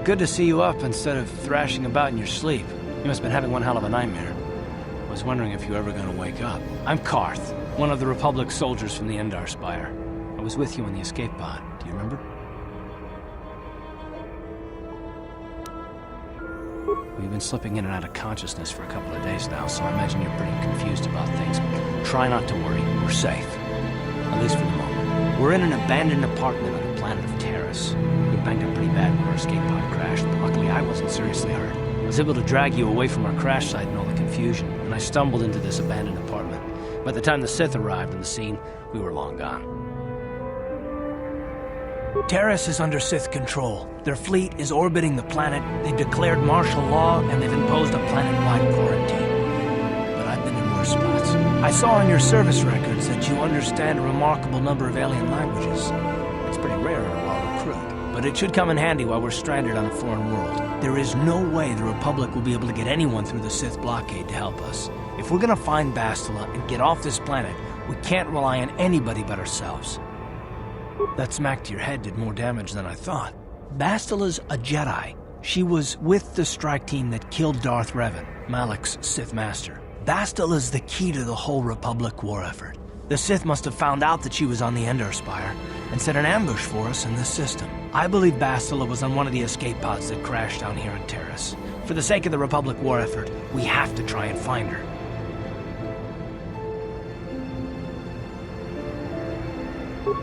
Good to see you up instead of thrashing about in your sleep. You must have been having one hell of a nightmare. I was wondering if you were ever going to wake up. I'm Karth, one of the Republic soldiers from the Endar Spire. I was with you in the escape pod. Do you remember? We've been slipping in and out of consciousness for a couple of days now, so I imagine you're pretty confused about things. But try not to worry. We're safe. At least for the moment. We're in an abandoned apartment on the planet of Taris. We banged up pretty bad when our escape pod crashed, but luckily I wasn't seriously hurt. I was able to drag you away from our crash site and all the confusion, and I stumbled into this abandoned apartment. By the time the Sith arrived on the scene, we were long gone. Taris is under Sith control. Their fleet is orbiting the planet, they've declared martial law, and they've imposed a planet-wide quarantine. But I've been in worse spots. I saw on your service records that you understand a remarkable number of alien languages. It's pretty rare in a raw recruit, but it should come in handy while we're stranded on a foreign world. There is no way the Republic will be able to get anyone through the Sith blockade to help us. If we're gonna find Bastila and get off this planet, we can't rely on anybody but ourselves. That smack to your head did more damage than I thought. Bastila's a Jedi. She was with the strike team that killed Darth Revan, Malak's Sith Master. Bastila's the key to the whole Republic war effort. The Sith must have found out that she was on the Endar Spire and set an ambush for us in this system. I believe Bastila was on one of the escape pods that crashed down here in Taris. For the sake of the Republic war effort, we have to try and find her.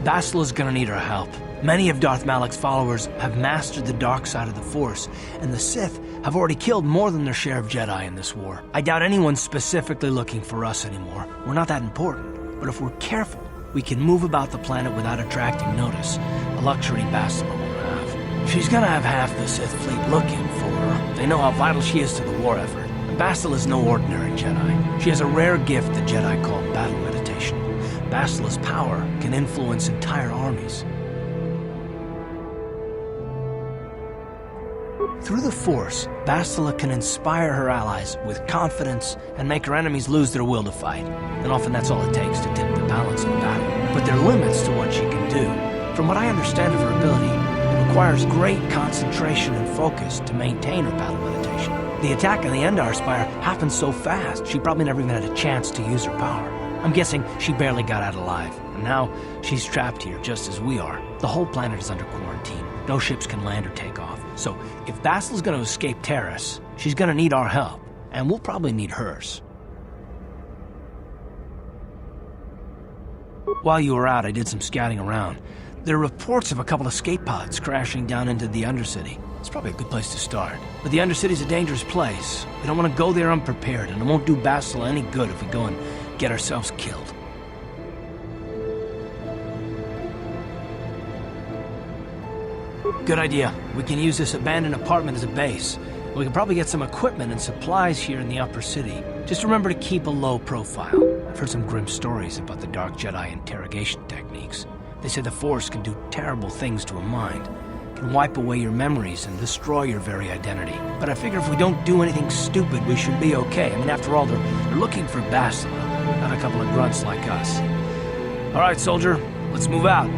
Bastila's gonna need our help. Many of Darth Malak's followers have mastered the dark side of the Force, and the Sith have already killed more than their share of Jedi in this war. I doubt anyone's specifically looking for us anymore. We're not that important. But if we're careful, we can move about the planet without attracting notice, a luxury Bastila won't have. She's gonna have half the Sith fleet looking for her. They know how vital she is to the war effort. Bastila's no ordinary Jedi. She has a rare gift the Jedi call battle meditation. Bastila's power can influence entire armies. Through the Force, Bastila can inspire her allies with confidence and make her enemies lose their will to fight. And often that's all it takes to tip the balance in battle. But there are limits to what she can do. From what I understand of her ability, it requires great concentration and focus to maintain her battle meditation. The attack on the Endar Spire happened so fast, she probably never even had a chance to use her power. I'm guessing she barely got out alive, and now she's trapped here just as we are. The whole planet is under quarantine. No ships can land or take off. So if Bastila's gonna escape Taris, she's gonna need our help, and we'll probably need hers. While you were out, I did some scouting around. There are reports of a couple of escape pods crashing down into the Undercity. It's probably a good place to start. But the Undercity's a dangerous place. We don't want to go there unprepared, and it won't do Bastila any good if we go and get ourselves killed. Good idea. We can use this abandoned apartment as a base. We can probably get some equipment and supplies here in the upper city. Just remember to keep a low profile. I've heard some grim stories about the Dark Jedi interrogation techniques. They say the Force can do terrible things to a mind. It can wipe away your memories and destroy your very identity. But I figure if we don't do anything stupid, we should be okay. I mean, after all, they're looking for Bastila, not a couple of grunts like us. All right, soldier, let's move out.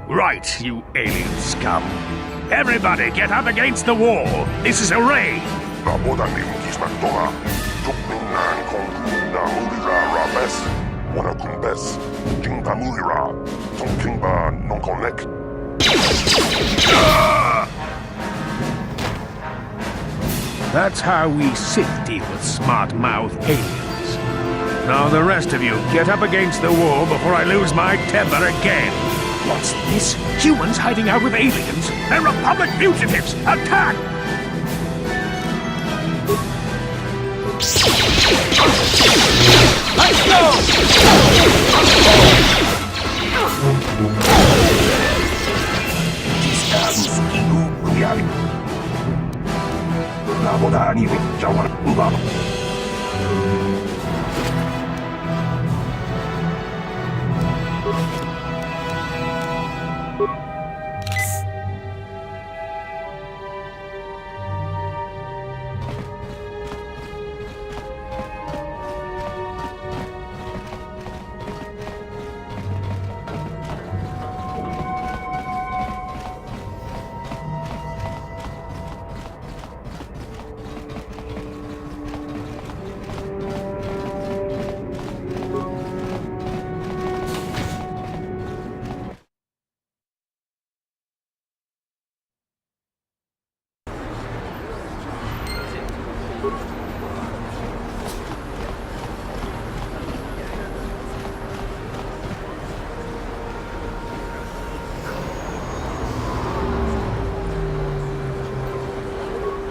Right. right, you alien scum. Everybody get up against the wall. This is a raid. Rabodanim kismatoma. Tukminan konguna mulira rabes. Wanakumbes. Jingba mulira. Tonkingba nonkonek. That's how we Sith deal with smart-mouthed aliens. Now the rest of you, get up against the wall before I lose my temper again. What's this? Humans hiding out with aliens? They're Republic fugitives! Attack! Let's go!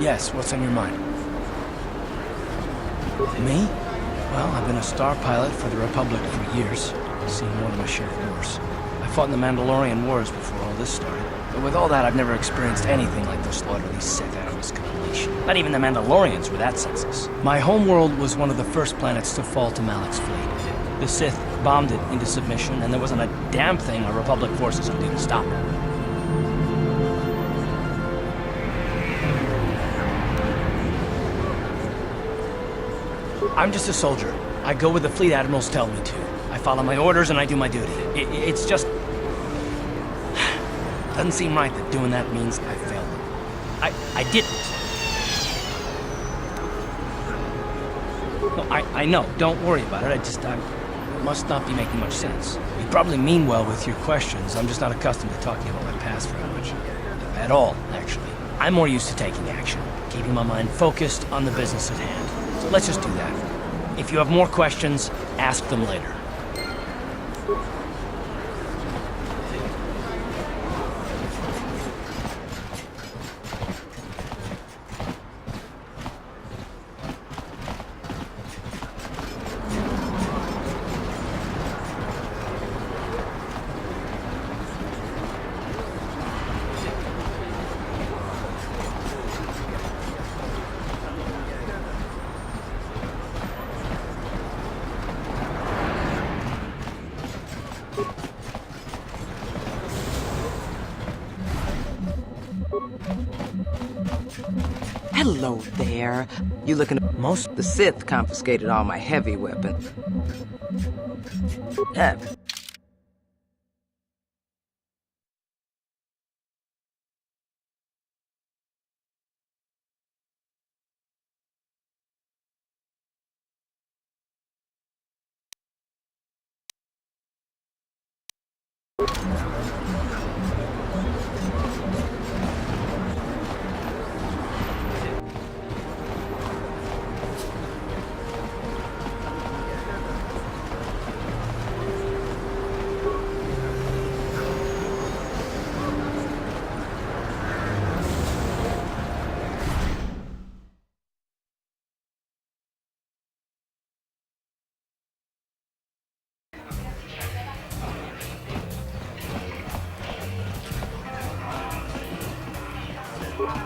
Yes, what's on your mind? Me? Well, I've been a star pilot for the Republic for years. Seen more than my share of wars. I fought in the Mandalorian Wars before all this started. But with all that, I've never experienced anything like the slaughter these Sith out of this compilation. Not even the Mandalorians were that senseless. My homeworld was one of the first planets to fall to Malak's fleet. The Sith bombed it into submission, and there wasn't a damn thing our Republic forces could do to stop it. I'm just a soldier. I go where the fleet admirals tell me to. I follow my orders and I do my duty. It's just... doesn't seem right that doing that means I failed them. I didn't. No, I know. Don't worry about it. It must not be making much sense. You probably mean well with your questions. I'm just not accustomed to talking about my past very much. At all, actually. I'm more used to taking action. Keeping my mind focused on the business at hand. So let's just do that. If you have more questions, ask them later. Hello there. You looking at most? The Sith confiscated all my heavy weapons.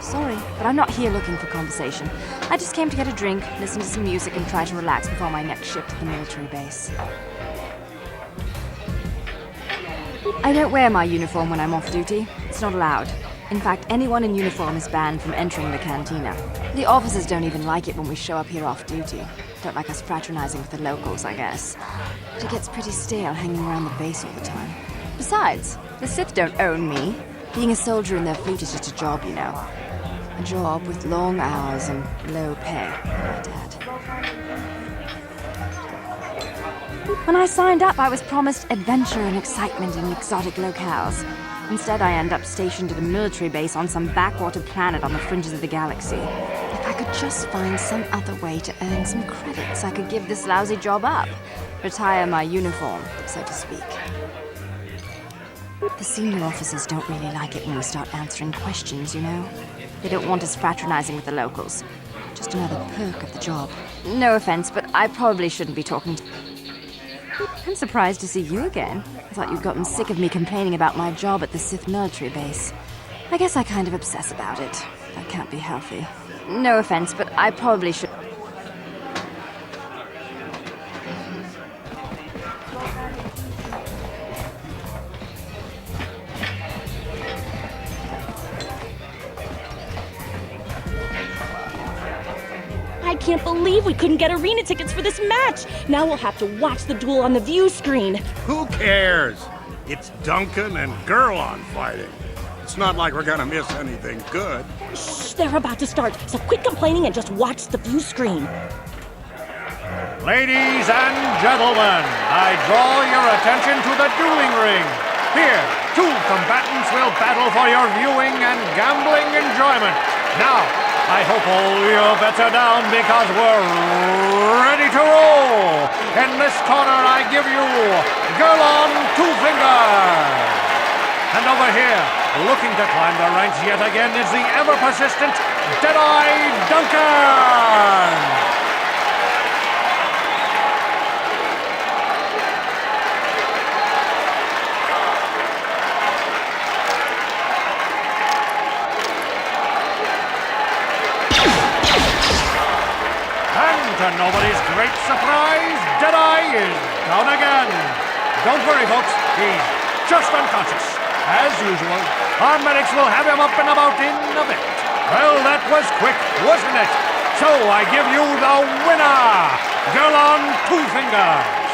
Sorry, but I'm not here looking for conversation. I just came to get a drink, listen to some music, and try to relax before my next shift to the military base. I don't wear my uniform when I'm off duty. It's not allowed. In fact, anyone in uniform is banned from entering the cantina. The officers don't even like it when we show up here off duty. Don't like us fraternizing with the locals, I guess. But it gets pretty stale hanging around the base all the time. Besides, the Sith don't own me. Being a soldier in their fleet is just a job, you know. A job with long hours and low pay, my dad. When I signed up, I was promised adventure and excitement in exotic locales. Instead, I end up stationed at a military base on some backwater planet on the fringes of the galaxy. If I could just find some other way to earn some credits, I could give this lousy job up. Retire my uniform, so to speak. The senior officers don't really like it when we start answering questions, you know? They don't want us fraternizing with the locals. Just another perk of the job. No offense, but I probably shouldn't be talking to... I'm surprised to see you again. I thought you'd gotten sick of me complaining about my job at the Sith military base. I guess I kind of obsess about it. That can't be healthy. No offense, but I probably should... I can't believe we couldn't get arena tickets for this match! Now we'll have to watch the duel on the view screen. Who cares? It's Duncan and Gurlon fighting. It's not like we're gonna miss anything good. Shh, they're about to start, so quit complaining and just watch the view screen. Ladies and gentlemen, I draw your attention to the dueling ring. Here, two combatants will battle for your viewing and gambling enjoyment. Now, I hope all your bets are down because we're ready to roll. In this corner, I give you Gurlon Two Fingers. And over here, looking to climb the ranks yet again, is the ever-persistent Deadeye Duncan. To nobody's great surprise, Deadeye is down again. Don't worry, folks. He's just unconscious. As usual, our medics will have him up and about in a bit. Well, that was quick, wasn't it? So I give you the winner, Gurlon Two Fingers.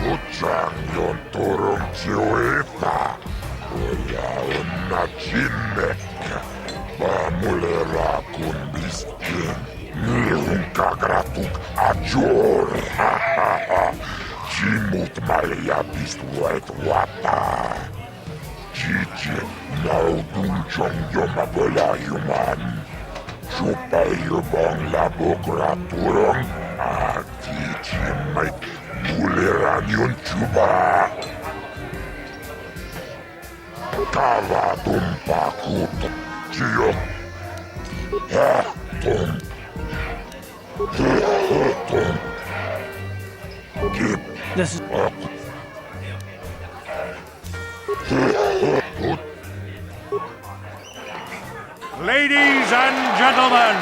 Utsangyon turun siuita. Oja onna cinnekkä. Vaamulera kun bisken. Nilhun kagratuk ajor. Chimut malja pistuet wata. Chichi naudun chong yoma belajuman. Supayubang labokraturong. Atichimait. Muleran yun chuba. Kava tumpa kuto. Chiyo. Tum. Tum. Kip. This is... Ladies and gentlemen,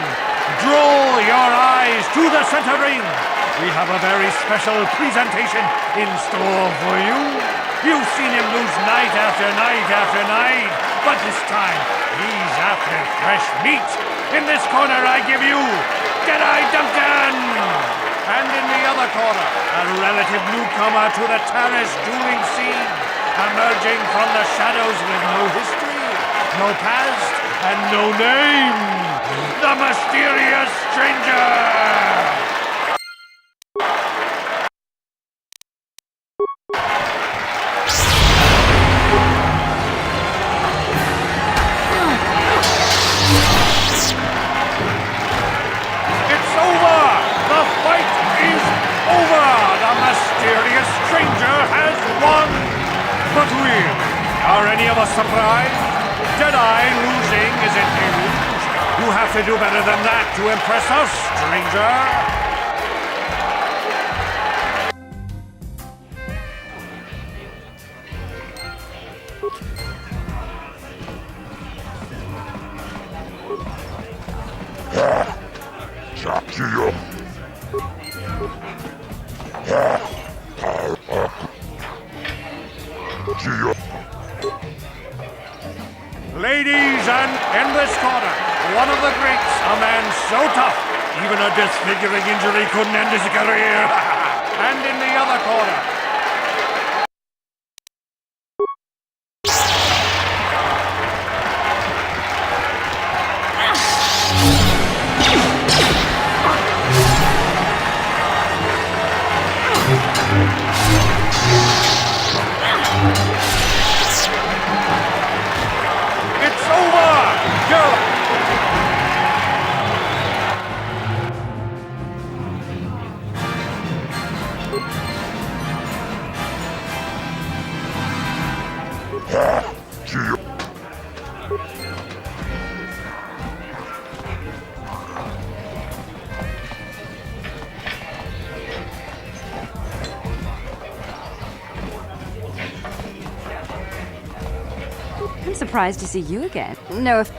draw your eyes to the center ring. We have a very special presentation in store for you. You've seen him lose night after night after night, but this time he's after fresh meat. In this corner I give you Deadeye Duncan! And in the other corner, a relative newcomer to the Taris dueling scene, emerging from the shadows with no history, no past, and no name, the mysterious stranger! But really, are any of us surprised? Deadeye losing isn't huge. You have to do better than that to impress us, stranger. Chiyo. Ladies, and in this corner, one of the greats, a man so tough, even a disfiguring injury couldn't end his career. And in the other corner, it's over! Go! 지역 I'm surprised to see you again. No, if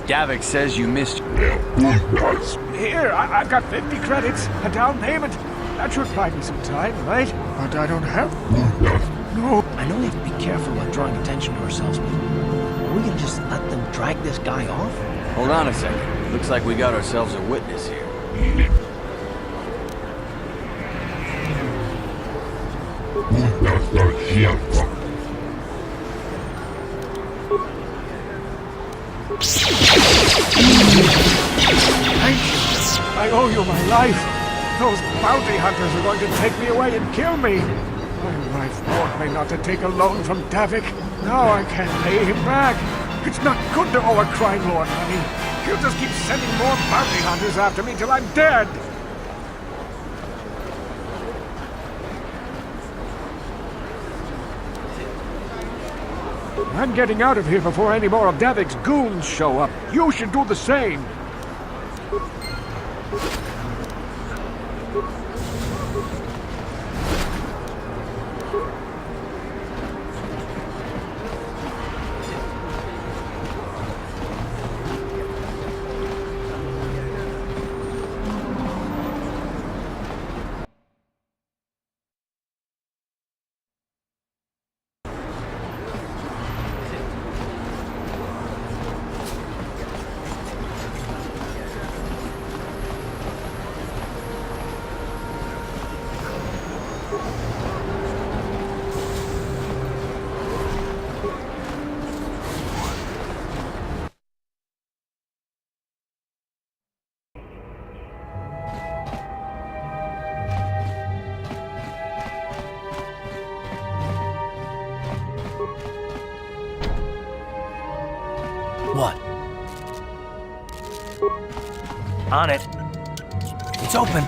Davik says you missed. Here, I've got 50 credits, a down payment. That should buy me some time, right? But I don't have... No. I know we have to be careful about drawing attention to ourselves, but are we gonna just let them drag this guy off? Hold on a second. Looks like we got ourselves a witness here. I owe you my life. Those bounty hunters are going to take me away and kill me. My wife warned me not to take a loan from Davik. Now I can't pay him back. It's not good to owe a crime lord money. He'll just keep sending more bounty hunters after me till I'm dead. I'm getting out of here before any more of Davik's goons show up. You should do the same. What? On it. It's open.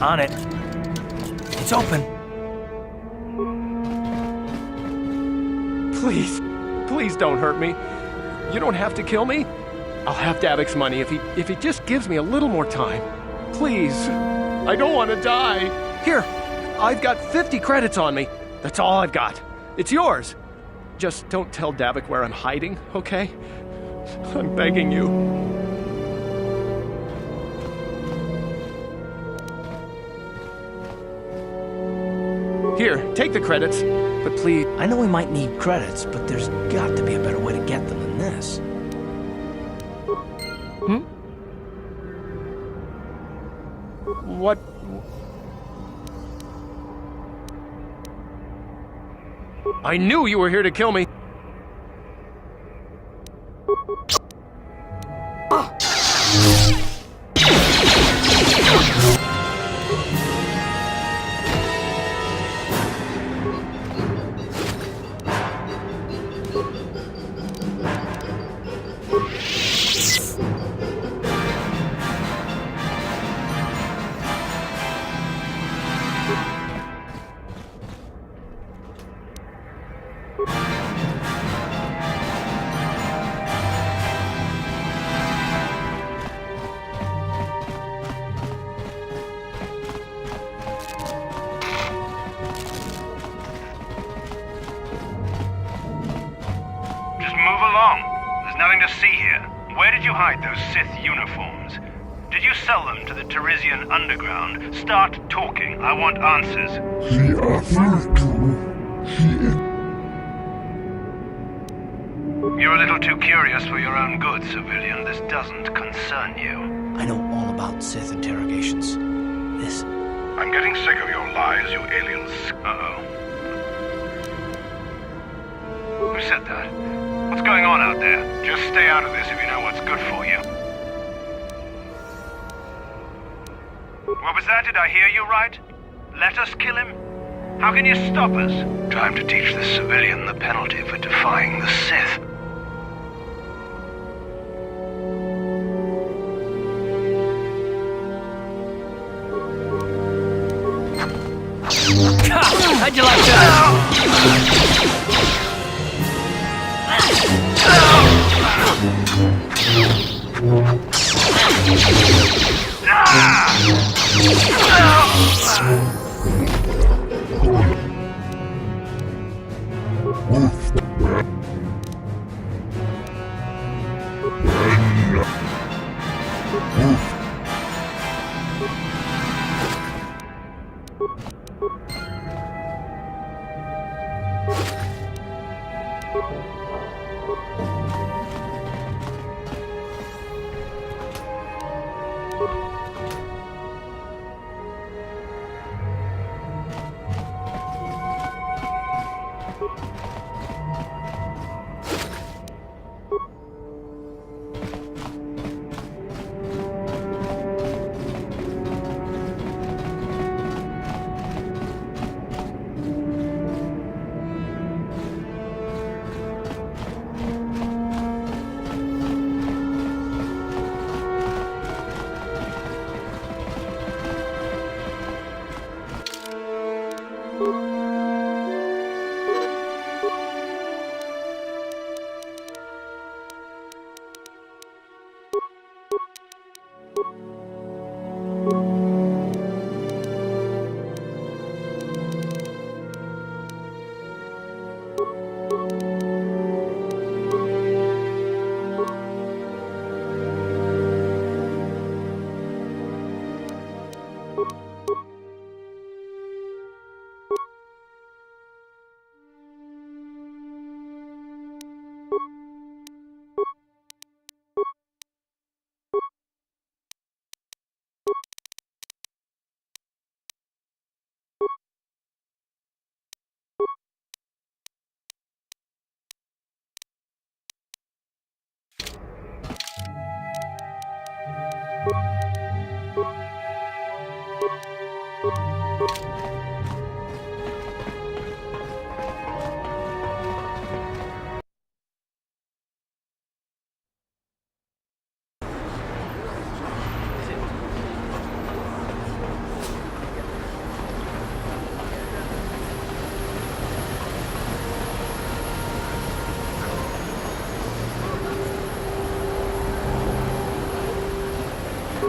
On it. It's open. Please, please don't hurt me. You don't have to kill me. I'll have Davik's money if he just gives me a little more time. Please, I don't want to die. Here, I've got 50 credits on me. That's all I've got. It's yours. Just don't tell Davik where I'm hiding, okay? I'm begging you. Here, take the credits, but please... I know we might need credits, but there's got to be a better way to get them than this. What? I knew you were here to kill me. see here. Where did you hide those Sith uniforms? Did you sell them to the Tarisian underground? Start talking. I want answers. The other two, You're a little too curious for your own good, civilian. This doesn't concern you. I know all about Sith interrogations. This... I'm getting sick of your lies, you aliens. Uh-oh. Who said that? What's going on out there? Just stay out of this if you know what's good for you. What was that? Did I hear you right? Let us kill him? How can you stop us? Time to teach this civilian the penalty for defying the Sith. How'd you like that?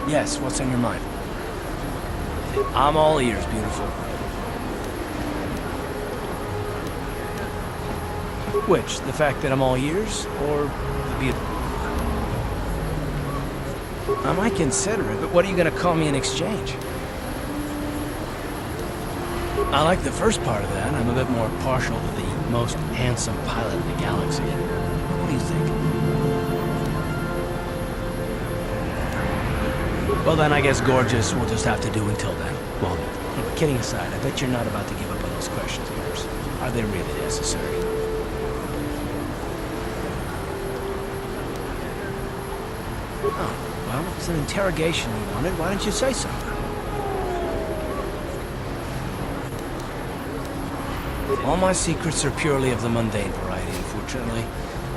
Yes, what's on your mind? I'm all ears, beautiful. Which? The fact that I'm all ears, or the beauty? I might consider it, but what are you gonna call me in exchange? I like the first part of that. I'm a bit more partial to the most handsome pilot in the galaxy. What do you think? Well then, I guess gorgeous we'll just have to do until then. Well, kidding aside, I bet you're not about to give up on those questions of yours. Are they really necessary? Oh, well, it's an interrogation you wanted. Why didn't you say so? All my secrets are purely of the mundane variety, unfortunately.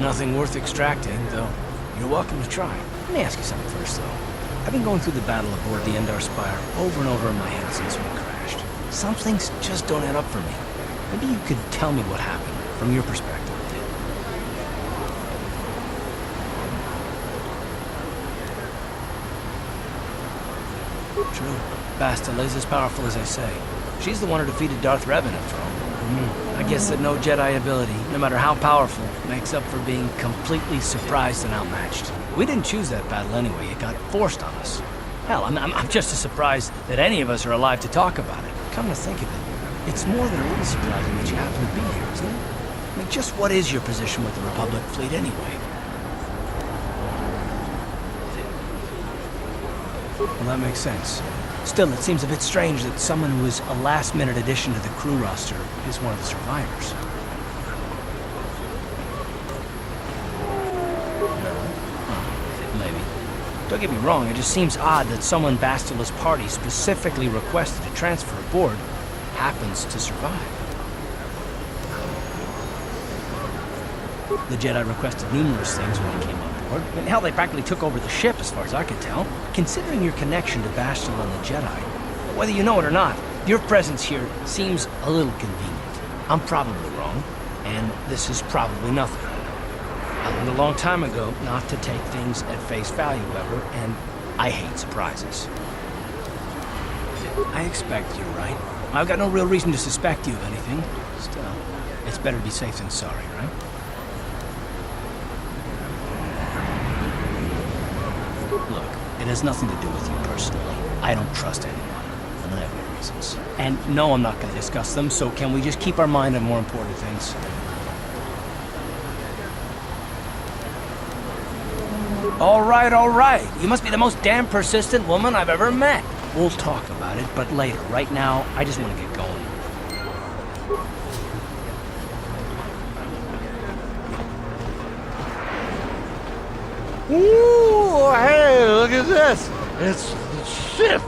Nothing worth extracting, though you're welcome to try. Let me ask you something first, though. I've been going through the battle aboard the Endar Spire over and over in my head since we crashed. Some things just don't add up for me. Maybe you could tell me what happened, from your perspective. True. Bastila is as powerful as I say. She's the one who defeated Darth Revan, after all. I guess that no Jedi ability, no matter how powerful, makes up for being completely surprised and outmatched. We didn't choose that battle anyway. It got forced on us. Hell, I'm just as surprised that any of us are alive to talk about it. Come to think of it, it's more than a little surprising that you happen to be here, isn't it? I mean, just what is your position with the Republic fleet anyway? Well, that makes sense. Still, it seems a bit strange that someone who is a last-minute addition to the crew roster is one of the survivors. Maybe. Don't get me wrong, it just seems odd that someone Bastila's party specifically requested to transfer aboard happens to survive. The Jedi requested numerous things when they came on board. And hell, they practically took over the ship as far as I could tell. Considering your connection to Bastila and the Jedi, whether you know it or not, your presence here seems a little convenient. I'm probably wrong, and this is probably nothing. I learned a long time ago not to take things at face value ever, and I hate surprises. I expect you're right. I've got no real reason to suspect you of anything. Still, it's better to be safe than sorry, right? Look, it has nothing to do with you personally. I don't trust anyone, and I have my reasons. And no, I'm not going to discuss them, so can we just keep our mind on more important things? All right. You must be the most damn persistent woman I've ever met. We'll talk about it, but later. Right now, I just want to get going. Ooh, hey, look at this. It's the ship.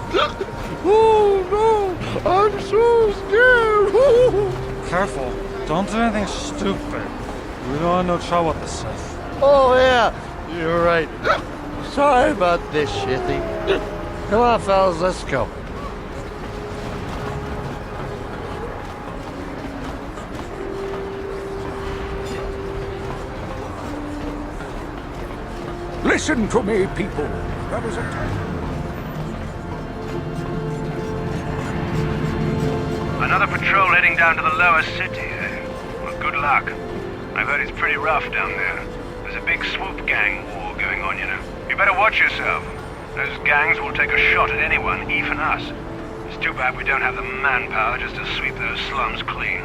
Oh, no. I'm so scared. Ooh. Careful. Don't do anything stupid. We don't want no trouble with the Sith. Oh, yeah. You're right. Sorry about this, shitty. Come on, fellas, let's go. Listen to me, people. That was a Another patrol heading down to the lower city. Well, good luck. I've heard it's pretty rough down there. There's a big swoop gang war going on, you know. You better watch yourself. Those gangs will take a shot at anyone, even us. It's too bad we don't have the manpower just to sweep those slums clean.